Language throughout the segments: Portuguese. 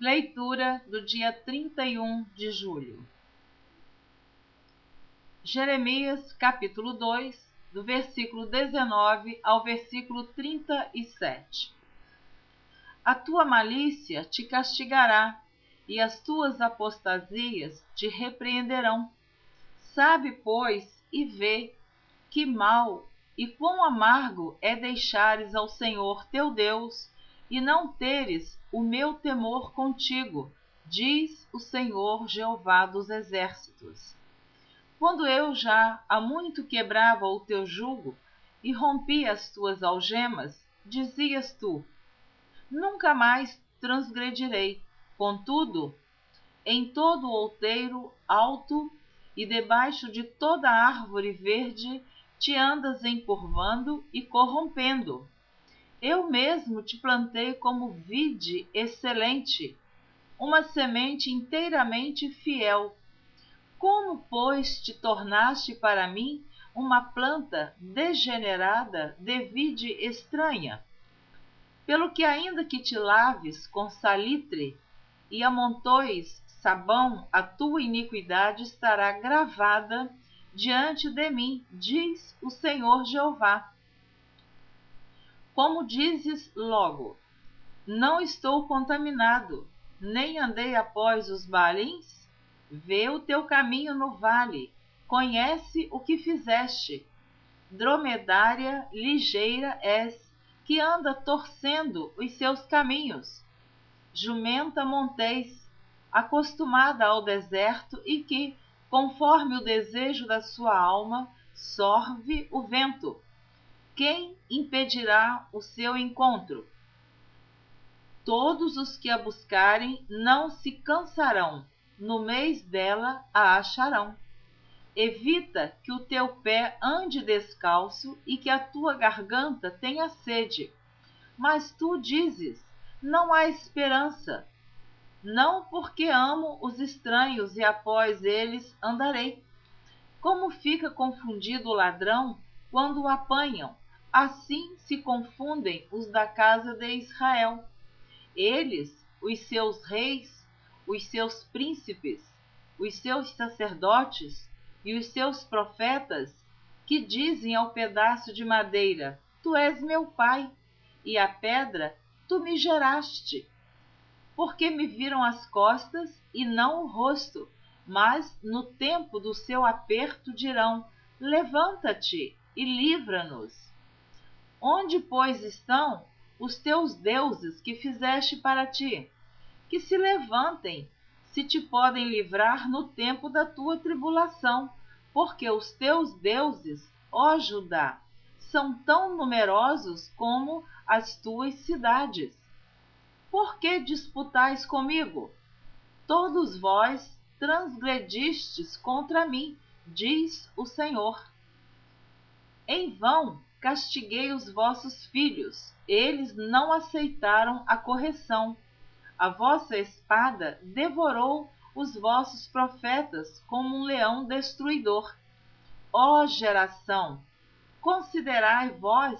Leitura do dia 31 de julho. Jeremias, capítulo 2, do versículo 19 ao versículo 37. A tua malícia te castigará, e as tuas apostasias te repreenderão. Sabe, pois, e vê que mal e quão amargo é deixares ao Senhor teu Deus, e não teres o meu temor contigo, diz o Senhor Jeová dos Exércitos. Quando eu já há muito quebrava o teu jugo e rompia as tuas algemas, dizias tu: nunca mais transgredirei. Contudo, em todo outeiro alto e debaixo de toda árvore verde te andas encurvando e corrompendo. Eu mesmo te plantei como vide excelente, uma semente inteiramente fiel. Como, pois, te tornaste para mim uma planta degenerada de vide estranha? Pelo que ainda que te laves com salitre e amontoes sabão, a tua iniquidade estará gravada diante de mim, diz o Senhor Jeová. Como dizes logo, não estou contaminado, nem andei após os Baalins? Vê o teu caminho no vale, conhece o que fizeste. Dromedária ligeira és, que anda torcendo os seus caminhos. Jumenta montês, acostumada ao deserto e que, conforme o desejo da sua alma, sorve o vento. Quem impedirá o seu encontro? Todos os que a buscarem não se cansarão, no mês dela a acharão. Evita que o teu pé ande descalço e que a tua garganta tenha sede. Mas tu dizes: não há esperança. Não, porque amo os estranhos e após eles andarei. Como fica confundido o ladrão quando o apanham, assim se confundem os da casa de Israel. Eles, os seus reis, os seus príncipes, os seus sacerdotes e os seus profetas, que dizem ao pedaço de madeira: tu és meu pai, e à pedra: tu me geraste. Porque me viram as costas e não o rosto, mas no tempo do seu aperto dirão: levanta-te e livra-nos. Onde, pois, estão os teus deuses que fizeste para ti? Que se levantem, se te podem livrar no tempo da tua tribulação, porque os teus deuses, ó Judá, são tão numerosos como as tuas cidades. Por que disputais comigo? Todos vós transgredistes contra mim, diz o Senhor. Em vão castiguei os vossos filhos, eles não aceitaram a correção. A vossa espada devorou os vossos profetas como um leão destruidor. Ó geração, considerai vós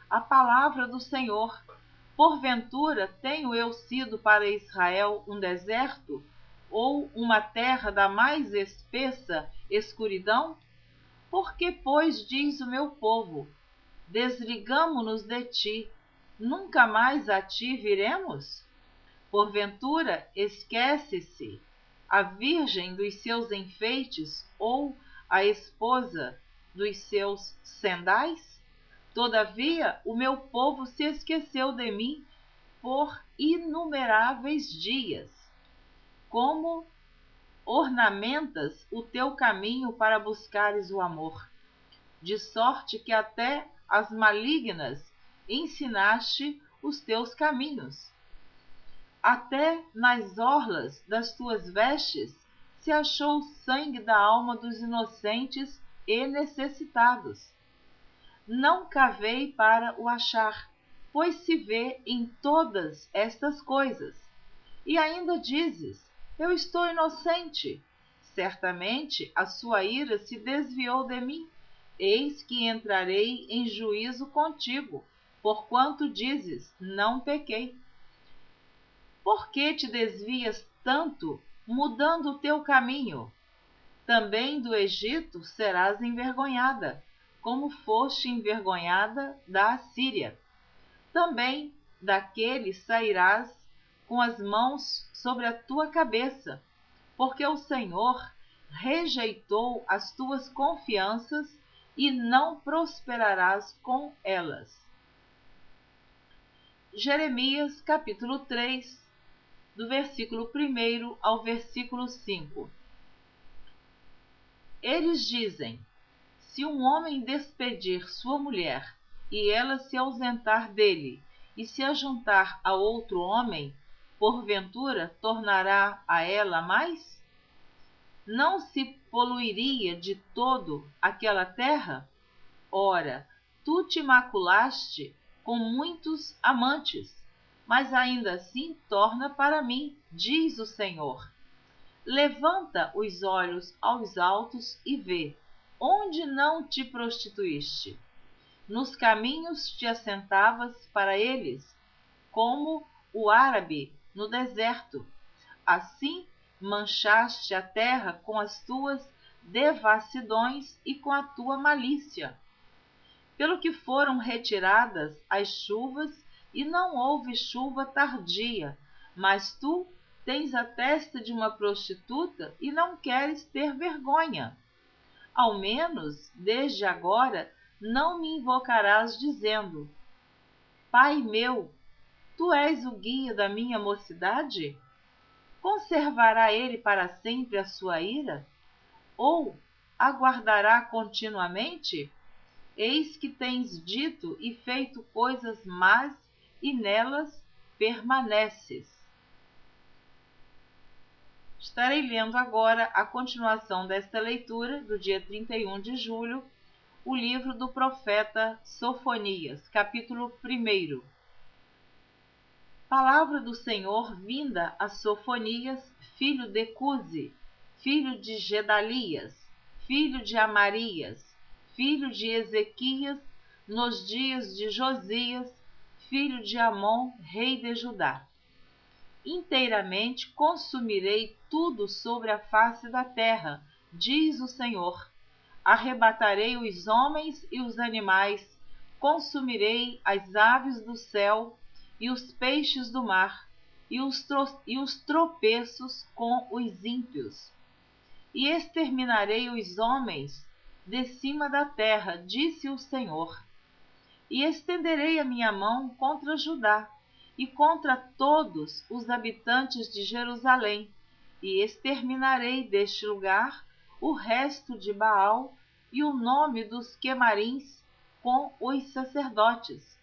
a palavra do Senhor. Porventura tenho eu sido para Israel um deserto, ou uma terra da mais espessa escuridão? Porque, pois, diz o meu povo: desligamo-nos de ti, nunca mais a ti viremos? Porventura esquece-se a virgem dos seus enfeites, ou a esposa dos seus sendais? Todavia o meu povo se esqueceu de mim por inumeráveis dias. Como ornamentas o teu caminho para buscares o amor, de sorte que até as malignas ensinaste os teus caminhos. Até nas orlas das tuas vestes se achou o sangue da alma dos inocentes e necessitados. Não cavei para o achar, pois se vê em todas estas coisas. E ainda dizes: eu estou inocente. Certamente a sua ira se desviou de mim. Eis que entrarei em juízo contigo, porquanto dizes: não pequei. Por que te desvias tanto, mudando o teu caminho? Também do Egito serás envergonhada, como foste envergonhada da Assíria. Também daquele sairás com as mãos sobre a tua cabeça, porque o Senhor rejeitou as tuas confianças e não prosperarás com elas. Jeremias capítulo 3, do versículo 1 ao versículo 5. Eles dizem: se um homem despedir sua mulher, e ela se ausentar dele, e se ajuntar a outro homem, porventura tornará a ela mais? Não se poluiria de todo aquela terra? Ora, tu te maculaste com muitos amantes, mas ainda assim torna para mim, diz o Senhor. Levanta os olhos aos altos e vê, onde não te prostituíste. Nos caminhos te assentavas para eles, como o árabe no deserto. Assim manchaste a terra com as tuas devassidões e com a tua malícia. Pelo que foram retiradas as chuvas, e não houve chuva tardia, mas tu tens a testa de uma prostituta e não queres ter vergonha. Ao menos, desde agora, não me invocarás dizendo: Pai meu, tu és o guia da minha mocidade? Conservará ele para sempre a sua ira? Ou aguardará continuamente? Eis que tens dito e feito coisas más, e nelas permaneces. Estarei lendo agora a continuação desta leitura do dia 31 de julho, o livro do profeta Sofonias, capítulo 1. Palavra do Senhor vinda a Sofonias, filho de Cusi, filho de Gedalias, filho de Amarias, filho de Ezequias, nos dias de Josias, filho de Amon, rei de Judá. Inteiramente consumirei tudo sobre a face da terra, diz o Senhor. Arrebatarei os homens e os animais, consumirei as aves do céu e os peixes do mar, e os tropeços com os ímpios. E exterminarei os homens de cima da terra, disse o Senhor. E estenderei a minha mão contra Judá, e contra todos os habitantes de Jerusalém, e exterminarei deste lugar o resto de Baal e o nome dos quemarins com os sacerdotes.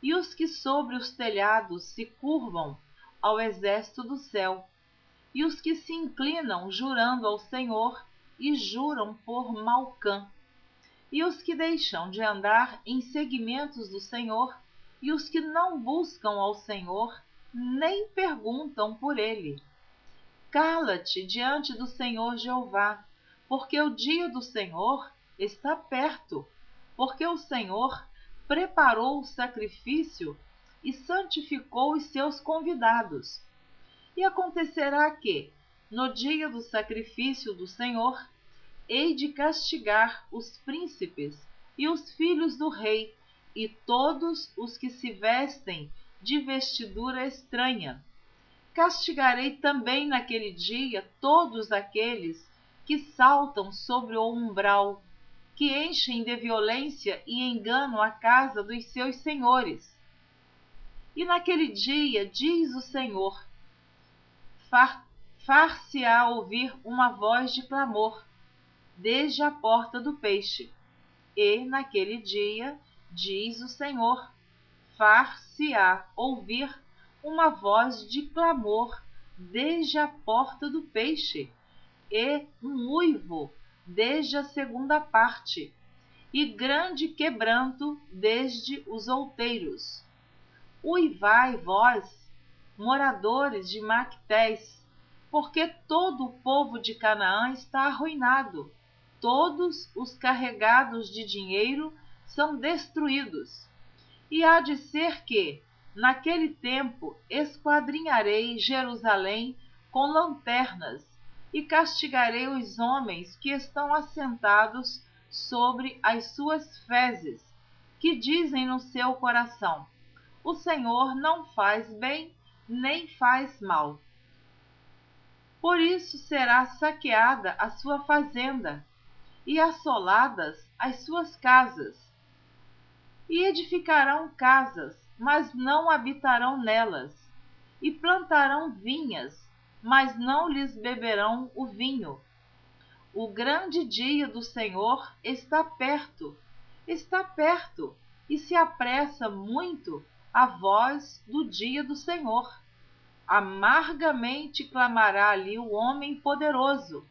E os que sobre os telhados se curvam ao exército do céu, e os que se inclinam jurando ao Senhor e juram por Malcã, e os que deixam de andar em seguimentos do Senhor, e os que não buscam ao Senhor, nem perguntam por ele. Cala-te diante do Senhor Jeová, porque o dia do Senhor está perto, porque o Senhor preparou o sacrifício e santificou os seus convidados. E acontecerá que, no dia do sacrifício do Senhor, hei de castigar os príncipes e os filhos do rei, e todos os que se vestem de vestidura estranha. Castigarei também naquele dia todos aqueles que saltam sobre o umbral, que enchem de violência e engano a casa dos seus senhores. E naquele dia, diz o Senhor, far-se-á ouvir uma voz de clamor desde a porta do peixe. E naquele dia, diz o Senhor, far-se-á ouvir uma voz de clamor desde a porta do peixe, e um uivo desde a segunda parte, e grande quebranto desde os outeiros. Uivai vós, moradores de Mactés, porque todo o povo de Canaã está arruinado, todos os carregados de dinheiro são destruídos. E há de ser que, Naquele tempo esquadrinharei Jerusalém com lanternas e castigarei os homens que estão assentados sobre as suas fezes, que dizem no seu coração: o Senhor não faz bem, nem faz mal. Por isso será saqueada a sua fazenda, e assoladas as suas casas. E edificarão casas, mas não habitarão nelas, e plantarão vinhas, mas não lhes beberão o vinho. O grande dia do Senhor está perto, e se apressa muito a voz do dia do Senhor. Amargamente clamará ali o homem poderoso.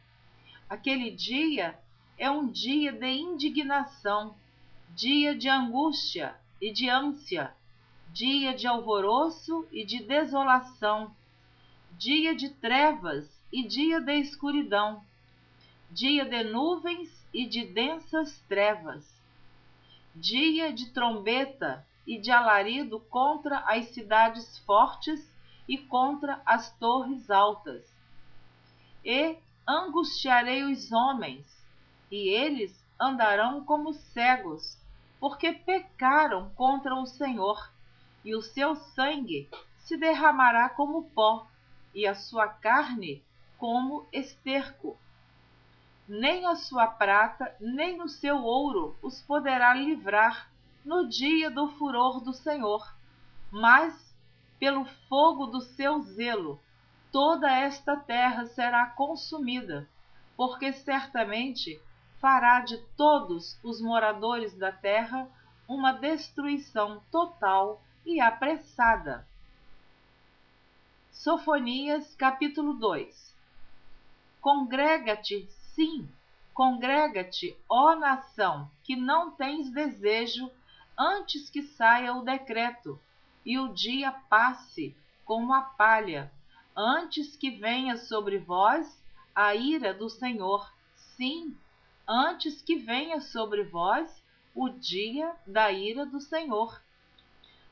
Aquele dia é um dia de indignação, dia de angústia e de ânsia, dia de alvoroço e de desolação, dia de trevas e dia de escuridão, dia de nuvens e de densas trevas, dia de trombeta e de alarido contra as cidades fortes e contra as torres altas. E angustiarei os homens, e eles andarão como cegos, porque pecaram contra o Senhor, e o seu sangue se derramará como pó, e a sua carne como esterco. Nem a sua prata, nem o seu ouro os poderá livrar no dia do furor do Senhor, mas, pelo fogo do seu zelo, toda esta terra será consumida, porque certamente fará de todos os moradores da terra uma destruição total e apressada. Sofonias, capítulo 2. Congrega-te, sim, congrega-te, ó nação, que não tens desejo, antes que saia o decreto, e o dia passe como a palha, antes que venha sobre vós a ira do Senhor. Sim, antes que venha sobre vós o dia da ira do Senhor.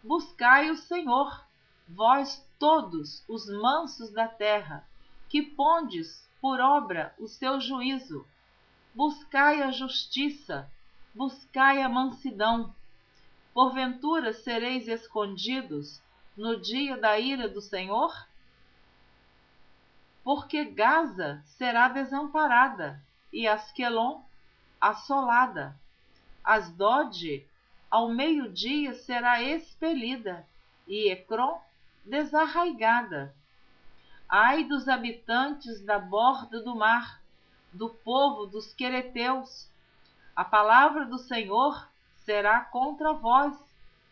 Buscai o Senhor, vós todos os mansos da terra, que pondes por obra o seu juízo. Buscai a justiça, buscai a mansidão. Porventura sereis escondidos no dia da ira do Senhor? Porque Gaza será desamparada, e Asquelon assolada. Asdod ao meio-dia será expelida, e Ecrom desarraigada. Ai dos habitantes da borda do mar, do povo dos quereteus! A palavra do Senhor será contra vós,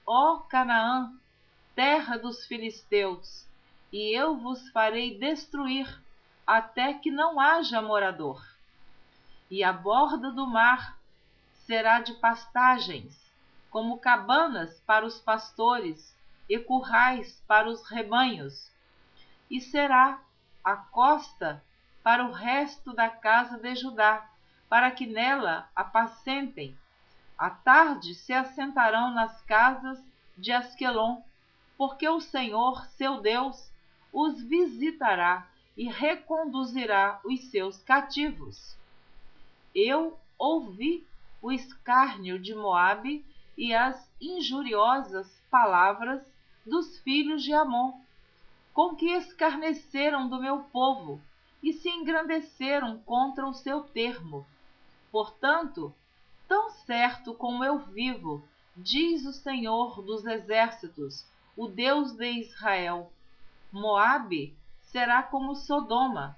ó Canaã, terra dos filisteus, e eu vos farei destruir, até que não haja morador. E a borda do mar será de pastagens, como cabanas para os pastores e currais para os rebanhos, e será a costa para o resto da casa de Judá, para que nela apacentem. À tarde se assentarão nas casas de Asquelon, porque o Senhor, seu Deus, os visitará e reconduzirá os seus cativos. Eu ouvi o escárnio de Moabe e as injuriosas palavras dos filhos de Amon, com que escarneceram do meu povo e se engrandeceram contra o seu termo. Portanto, tão certo como eu vivo, diz o Senhor dos exércitos, o Deus de Israel, Moabe será como Sodoma,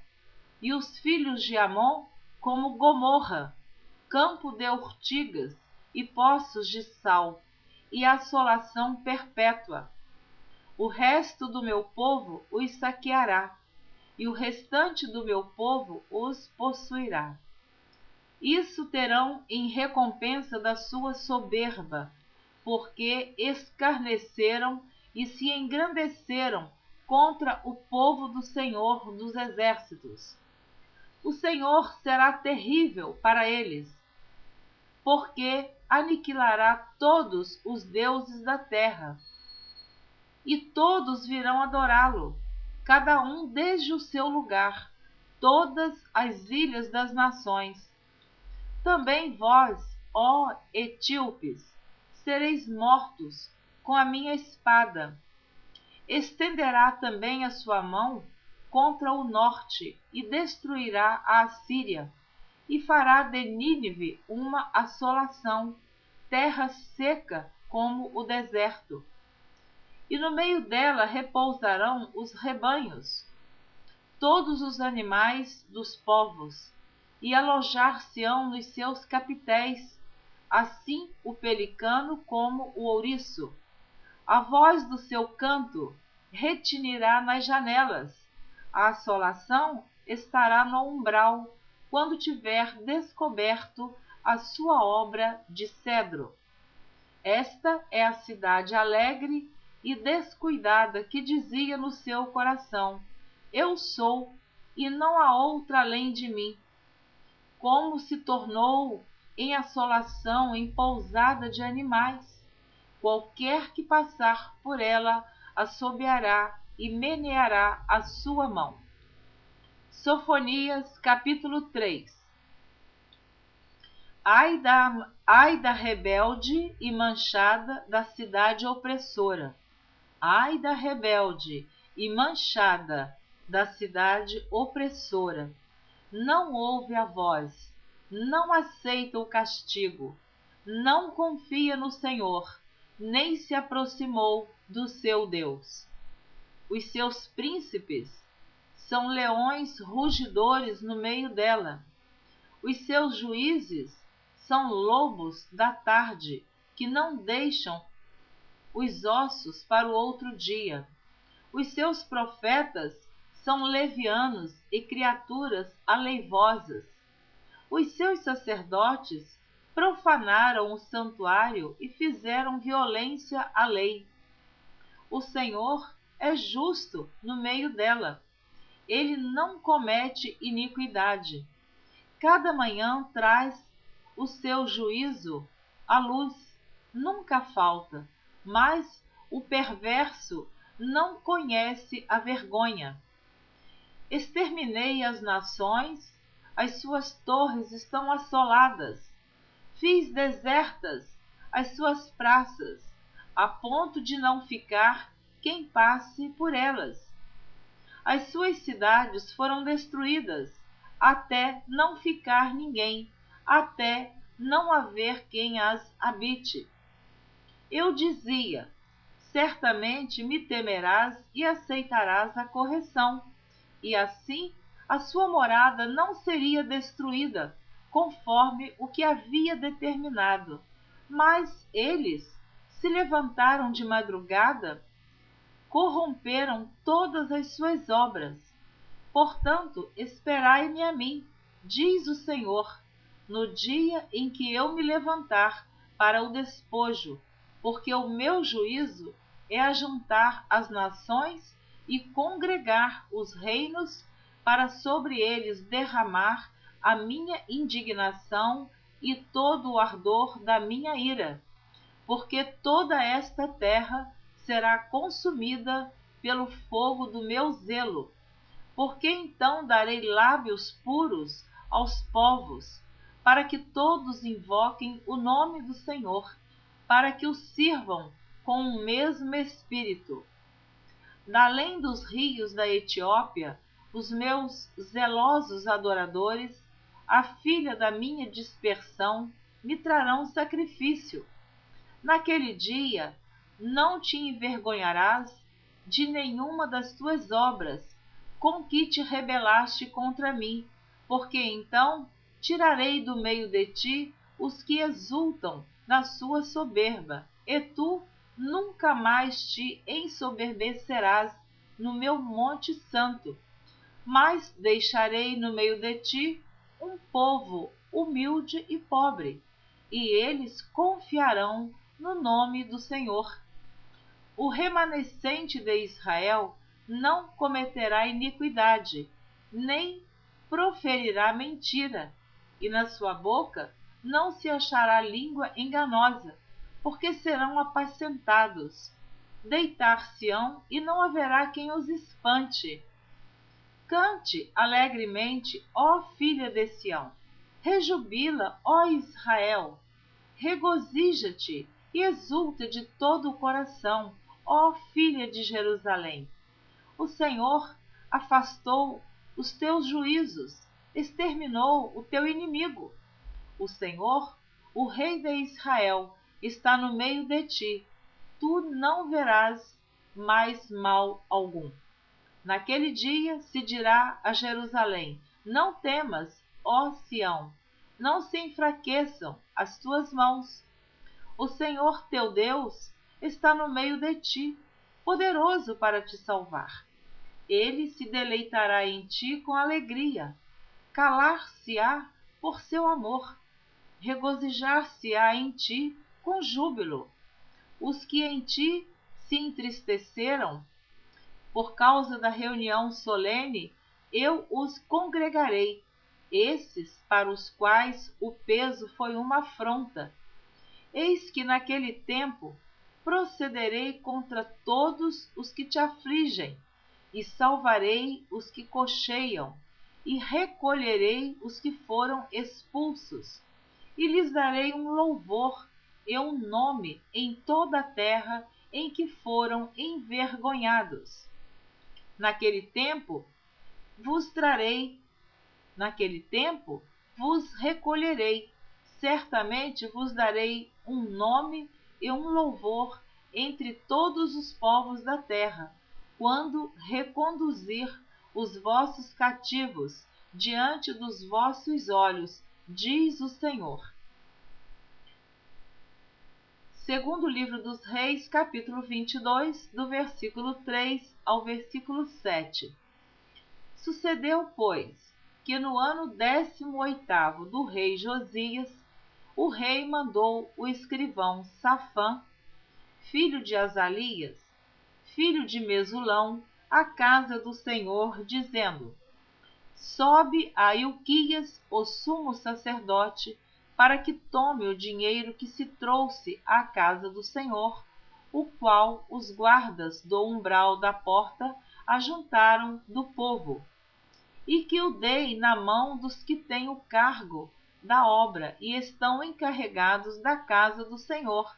e os filhos de Amon como Gomorra, campo de urtigas e poços de sal, e assolação perpétua. O resto do meu povo os saqueará, e o restante do meu povo os possuirá. Isso terão em recompensa da sua soberba, porque escarneceram e se engrandeceram contra o povo do Senhor dos exércitos. O Senhor será terrível para eles, porque aniquilará todos os deuses da terra. e todos virão adorá-lo, cada um desde o seu lugar, todas as ilhas das nações. Também vós, ó etíopes, sereis mortos com a minha espada. Estenderá também a sua mão contra o norte e destruirá a Assíria, e fará de Nínive uma assolação, terra seca como o deserto. E no meio dela repousarão os rebanhos, todos os animais dos povos, e alojar-se-ão nos seus capitéis, assim o pelicano como o ouriço. A voz do seu canto retinirá nas janelas, a assolação estará no umbral, quando tiver descoberto a sua obra de cedro. Esta é a cidade alegre e descuidada que dizia no seu coração: eu sou, e não há outra além de mim. Como se tornou em assolação, em pousada de animais. Qualquer que passar por ela assobiará e meneará a sua mão. Sofonias, capítulo 3. Ai da rebelde e manchada da cidade opressora. Ai da rebelde e manchada da cidade opressora. Não ouve a voz, não aceita o castigo, não confia no Senhor, nem se aproximou do seu Deus. Os seus príncipes são leões rugidores no meio dela. Os seus juízes são lobos da tarde, que não deixam os ossos para o outro dia. Os seus profetas são levianos e criaturas aleivosas. Os seus sacerdotes profanaram o santuário e fizeram violência à lei. O Senhor é justo no meio dela. Ele não comete iniquidade. Cada manhã traz o seu juízo à luz, nunca falta, mas o perverso não conhece a vergonha. Exterminei as nações, as suas torres estão assoladas. Fiz desertas as suas praças, a ponto de não ficar quem passe por elas. As suas cidades foram destruídas, até não ficar ninguém, até não haver quem as habite. Eu dizia: certamente me temerás e aceitarás a correção, e assim a sua morada não seria destruída, conforme o que havia determinado. Mas eles se levantaram de madrugada, corromperam todas as suas obras. Portanto, esperai-me a mim, diz o Senhor, no dia em que eu me levantar para o despojo, porque o meu juízo é ajuntar as nações e congregar os reinos, para sobre eles derramar a minha indignação e todo o ardor da minha ira, porque toda esta terra será consumida pelo fogo do meu zelo. Porque então darei lábios puros aos povos, para que todos invoquem o nome do Senhor, para que o sirvam com o mesmo espírito. Da além dos rios da Etiópia, os meus zelosos adoradores, a filha da minha dispersão, me trarão sacrifício. Naquele dia não te envergonharás de nenhuma das tuas obras, com que te rebelaste contra mim, porque então tirarei do meio de ti os que exultam na sua soberba, e tu nunca mais te ensoberbecerás no meu monte santo. Mas deixarei no meio de ti um povo humilde e pobre, e eles confiarão no nome do Senhor. O remanescente de Israel não cometerá iniquidade, nem proferirá mentira, e na sua boca não se achará língua enganosa, porque serão apacentados. deitar-se-ão e não haverá quem os espante. Cante alegremente, ó filha de Sião. Rejubila, ó Israel. Regozija-te e exulta de todo o coração, ó filha de Jerusalém. O Senhor afastou os teus juízos, exterminou o teu inimigo. O Senhor, o Rei de Israel, está no meio de ti. Tu não verás mais mal algum. Naquele dia se dirá a Jerusalém: não temas, ó Sião, não se enfraqueçam as tuas mãos. O Senhor teu Deus está no meio de ti, poderoso para te salvar. Ele se deleitará em ti com alegria, calar-se-á por seu amor, regozijar-se-á em ti com júbilo. Os que em ti se entristeceram por causa da reunião solene, eu os congregarei, esses para os quais o peso foi uma afronta. Eis que naquele tempo procederei contra todos os que te afligem, e salvarei os que cocheiam, e recolherei os que foram expulsos, e lhes darei um louvor e um nome em toda a terra em que foram envergonhados. Naquele tempo vos recolherei, certamente vos darei um nome e um louvor entre todos os povos da terra, quando reconduzir os vossos cativos diante dos vossos olhos, diz o Senhor. Segundo livro dos Reis, capítulo 22, do versículo 3 ao versículo 7. Sucedeu, pois, que no ano 18º do rei Josias, o rei mandou o escrivão Safã, filho de Azalias, filho de Mesulão, à casa do Senhor, dizendo: sobe a Ilquias, o sumo sacerdote, para que tome o dinheiro que se trouxe à casa do Senhor, o qual os guardas do umbral da porta ajuntaram do povo, e que o dei na mão dos que têm o cargo da obra e estão encarregados da casa do Senhor,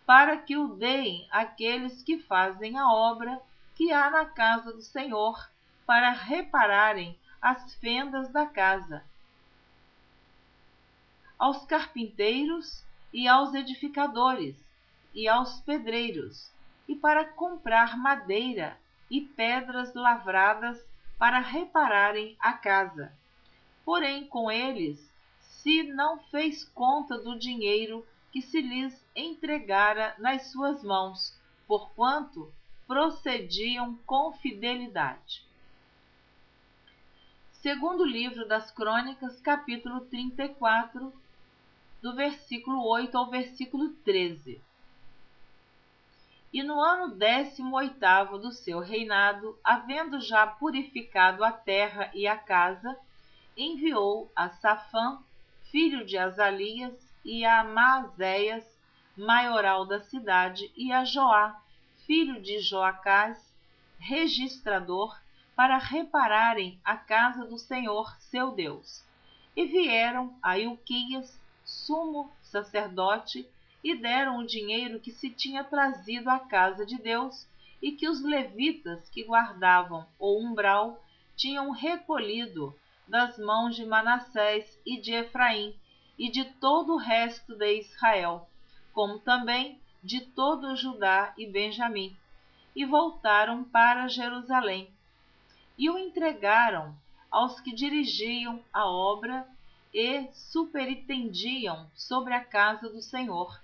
para que o deem àqueles que fazem a obra que há na casa do Senhor, para repararem as fendas da casa, aos carpinteiros e aos edificadores e aos pedreiros, e para comprar madeira e pedras lavradas para repararem a casa. Porém, com eles se não fez conta do dinheiro que se lhes entregara nas suas mãos, porquanto procediam com fidelidade. Segundo livro das Crônicas, capítulo 34, do versículo 8 ao versículo 13. E no ano 18º do seu reinado, havendo já purificado a terra e a casa, enviou a Safã, filho de Azalias, e a Maazéias, maioral da cidade, e a Joá, filho de Joacás, registrador, para repararem a casa do Senhor, seu Deus. E vieram a Ilquias, sumo sacerdote, e deram o dinheiro que se tinha trazido à casa de Deus, e que os levitas que guardavam o umbral tinham recolhido das mãos de Manassés e de Efraim, e de todo o resto de Israel, como também de todo Judá e Benjamim, e voltaram para Jerusalém. E o entregaram aos que dirigiam a obra e superintendiam sobre a casa do Senhor,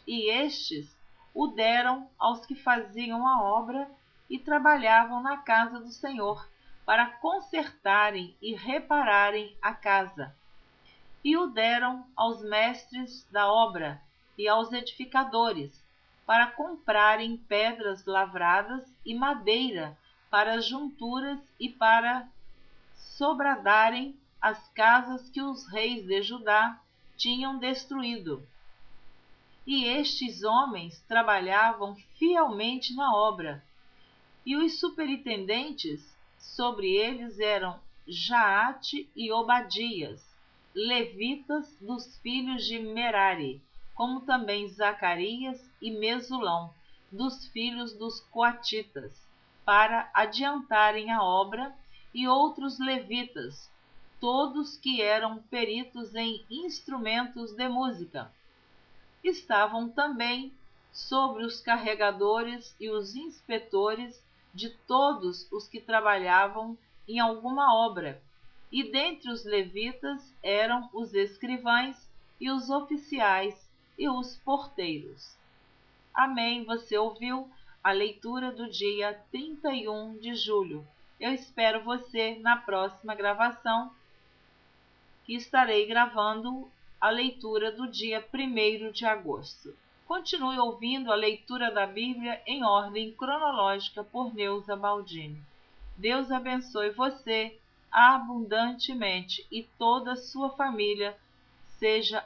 e estes o deram aos que faziam a obra e trabalhavam na casa do Senhor, para consertarem e repararem a casa. E o deram aos mestres da obra e aos edificadores, para comprarem pedras lavradas e madeira para as junturas e para sobradarem as casas que os reis de Judá tinham destruído. E estes homens trabalhavam fielmente na obra. E os superintendentes sobre eles eram Jaate e Obadias, levitas dos filhos de Merari, como também Zacarias e Mesulão, dos filhos dos coatitas, para adiantarem a obra, e outros levitas, todos que eram peritos em instrumentos de música. Estavam também sobre os carregadores e os inspetores de todos os que trabalhavam em alguma obra, e dentre os levitas eram os escrivães e os oficiais e os porteiros. Amém. Você ouviu a leitura do dia 31 de julho. Eu espero você na próxima gravação, que estarei gravando a leitura do dia 1º de agosto. Continue ouvindo a leitura da Bíblia em ordem cronológica por Neuza Baldini. Deus abençoe você abundantemente e toda a sua família seja